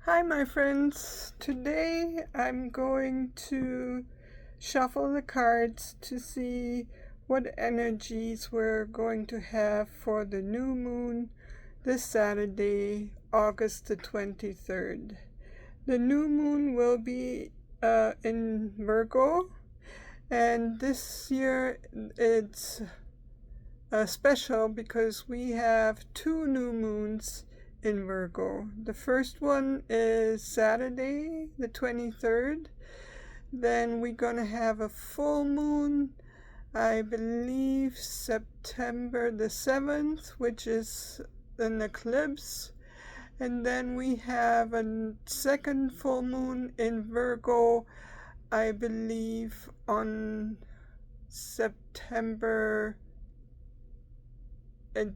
Hi, my friends. Today I'm going to shuffle the cards to see what energies we're going to have for the new moon this Saturday, August the 23rd. The new moon will be in Virgo, and this year it's special because we have two new moons in Virgo. The first one is Saturday, the 23rd. Then we're going to have a full moon, I believe September the 7th, which is an eclipse. And then we have a second full moon in Virgo, I believe on September, at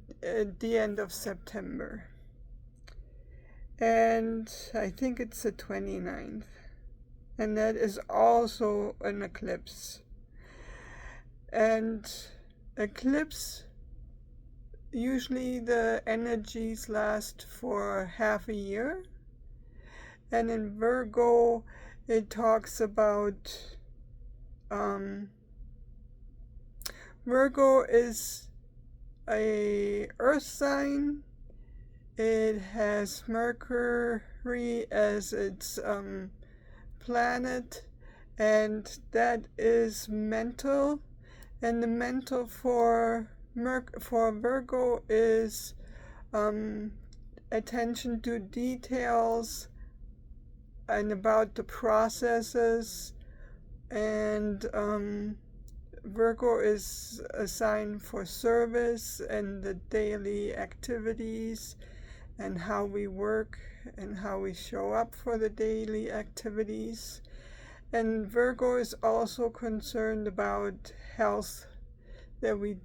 the end of September. And I think it's the 29th. And that is also an eclipse. And eclipse, usually the energies last for half a year. And in Virgo, it talks about Virgo is a earth sign. It has Mercury as its planet, and that is mental. And the mental for Virgo is attention to details and about the processes. And Virgo is a sign for service and the daily activities and how we work and how we show up for the daily activities. And Virgo is also concerned about health, that we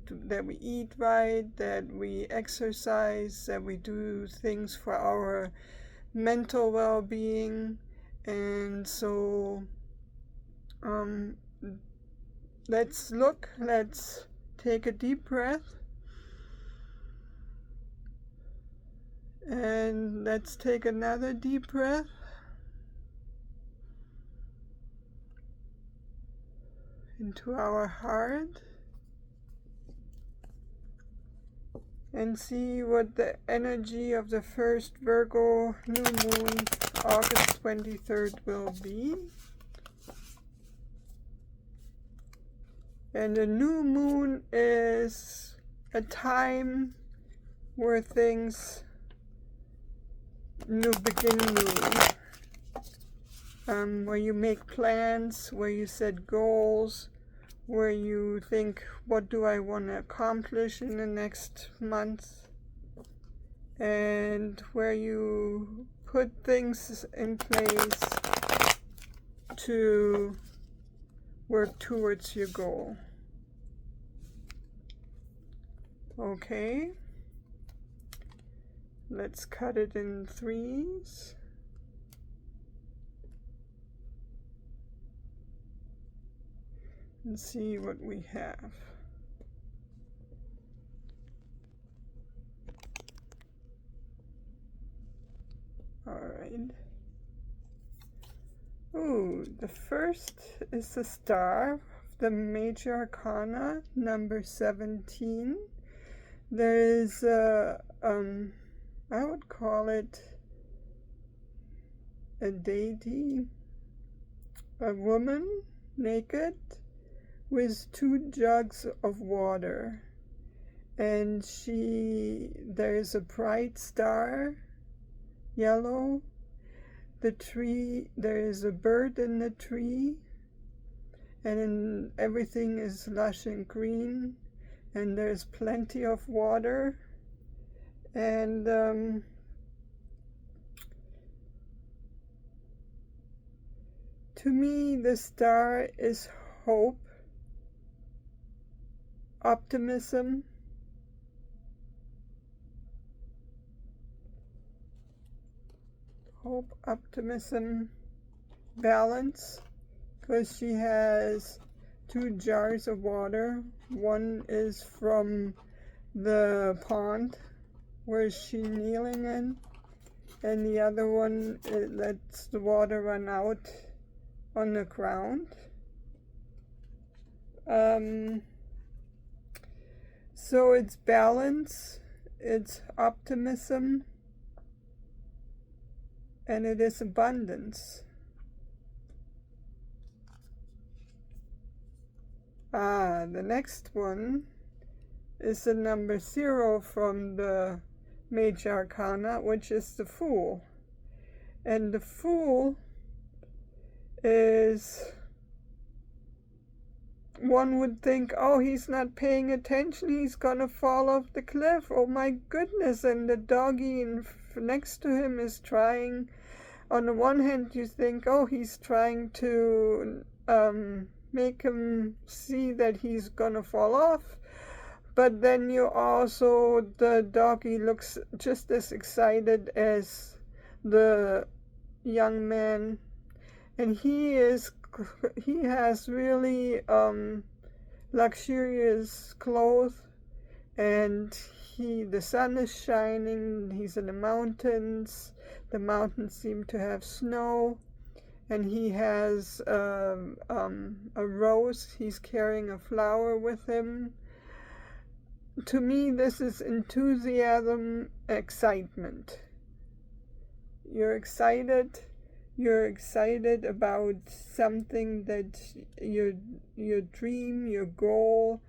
eat right, that we exercise, that we do things for our mental well-being. And so let's take a deep breath. And let's take another deep breath. Into our heart. And see what the energy of the first Virgo new moon, August 23rd, will be. And the new moon is a time where things begin new. Where you make plans, where you set goals, where you think, what do I want to accomplish in the next month? And where you put things in place to work towards your goal. Okay. Let's cut it in threes. And see what we have. Alright. Ooh, the first is the star, the major arcana, number 17. There is I would call it a deity, a woman naked with two jugs of water, and there is a bright star, yellow. The tree, there is a bird in the tree, and everything is lush and green, and there's plenty of water. And to me, the star is hope, optimism, balance, because she has two jars of water. One is from the pond where she's kneeling in, and the other one, it lets the water run out on the ground. So it's balance, it's optimism, and it is abundance. The next one is the number 0 from the Major Arcana, which is the Fool. And the Fool is, one would think, oh, he's not paying attention, he's gonna fall off the cliff, oh my goodness. And the doggy next to him is trying, on the one hand you think, oh, he's trying to make him see that he's gonna fall off, but then you also, the doggy looks just as excited as the young man, and he has really luxurious clothes, and the sun is shining, he's in the mountains seem to have snow, and he has a rose, he's carrying a flower with him. To me, this is enthusiasm, excitement. You're excited about something that your dream, your goal,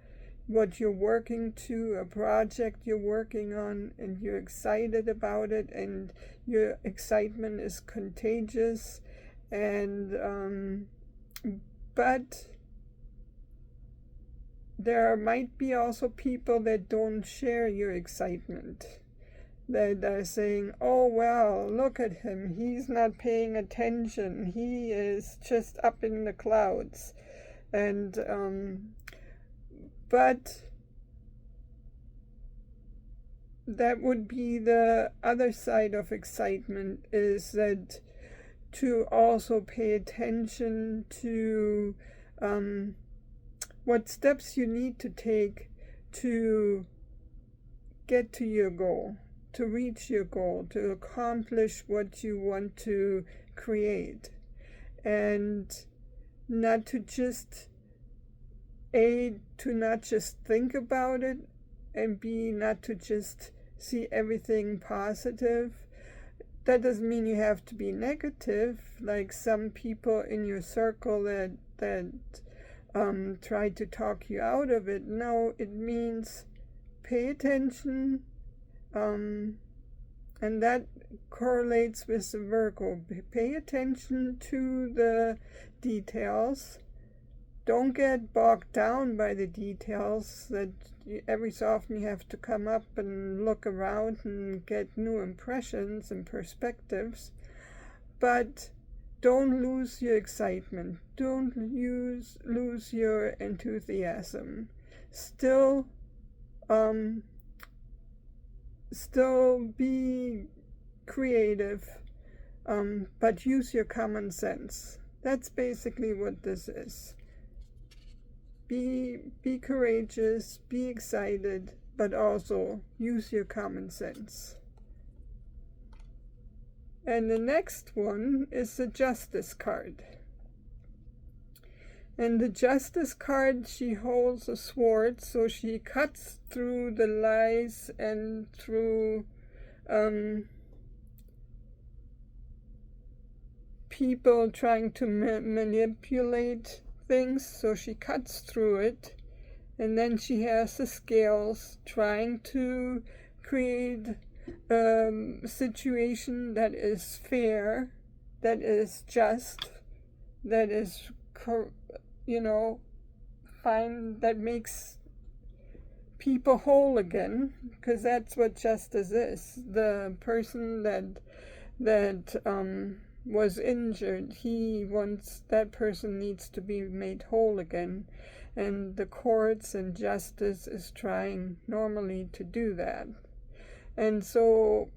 what you're working to, a project you're working on, and you're excited about it, and your excitement is contagious. And but there might be also people that don't share your excitement, that are saying, oh well, look at him, he's not paying attention, he is just up in the clouds. And but that would be the other side of excitement, is that to also pay attention to what steps you need to take to get to your goal, to reach your goal, to accomplish what you want to create, and not to just think about it, and B, not to just see everything positive. That doesn't mean you have to be negative, like some people in your circle that try to talk you out of it. No, it means pay attention, and that correlates with the Virgo. Pay attention to the details. Don't get bogged down by the details, that every so often you have to come up and look around and get new impressions and perspectives. But don't lose your excitement. Don't lose your enthusiasm. Still be creative, but use your common sense. That's basically what this is. Be courageous, be excited, but also use your common sense. And the next one is the Justice card. And the Justice card, she holds a sword, so she cuts through the lies and through people trying to manipulate things, so she cuts through it. And then she has the scales, trying to create a situation that is fair, that is just, that is fine, that makes people whole again, because that's what justice is. The person that was injured, that person needs to be made whole again, and the courts and justice is trying normally to do that. And so,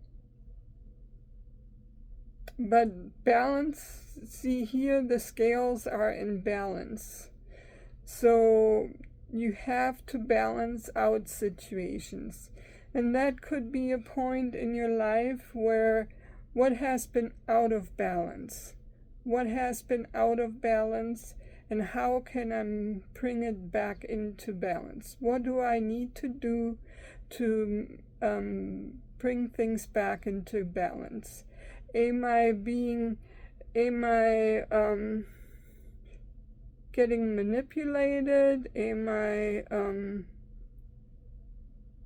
but balance, see here the scales are in balance. So you have to balance out situations. And that could be a point in your life where what has been out of balance? What has been out of balance, and how can I bring it back into balance? What do I need to do to bring things back into balance? Am I getting manipulated? Am I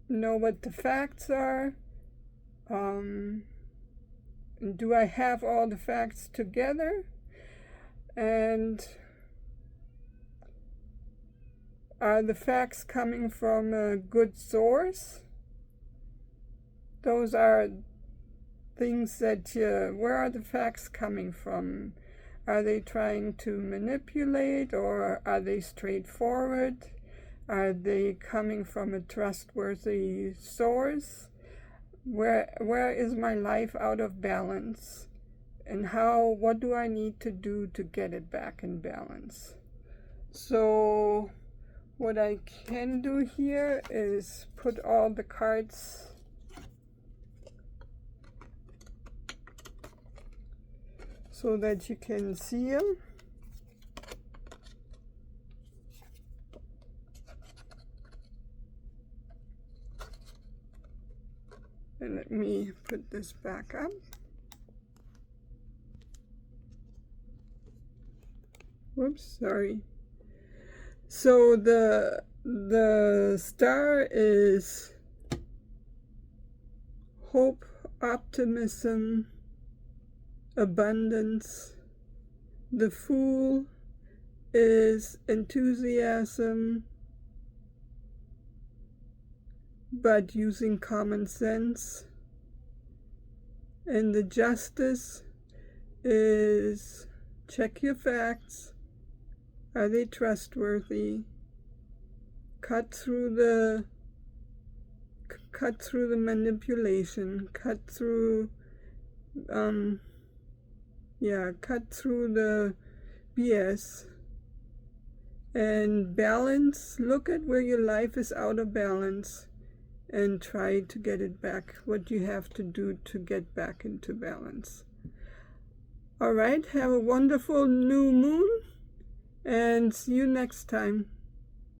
know what the facts are? Do I have all the facts together? And are the facts coming from a good source? Those are things that where are the facts coming from? Are they trying to manipulate, or are they straightforward? Are they coming from a trustworthy source? Where is my life out of balance? And what do I need to do to get it back in balance? So what I can do here is put all the cards so that you can see them. And let me put this back up. Whoops, sorry. So the star is hope, optimism, abundance. The Fool is enthusiasm, but using common sense. And the Justice is check your facts. Are they trustworthy? Cut through the manipulation. Cut through the BS. And balance. Look at where your life is out of balance and try to get it back. What you have to do to get back into balance. All right, have a wonderful new moon, and see you next time.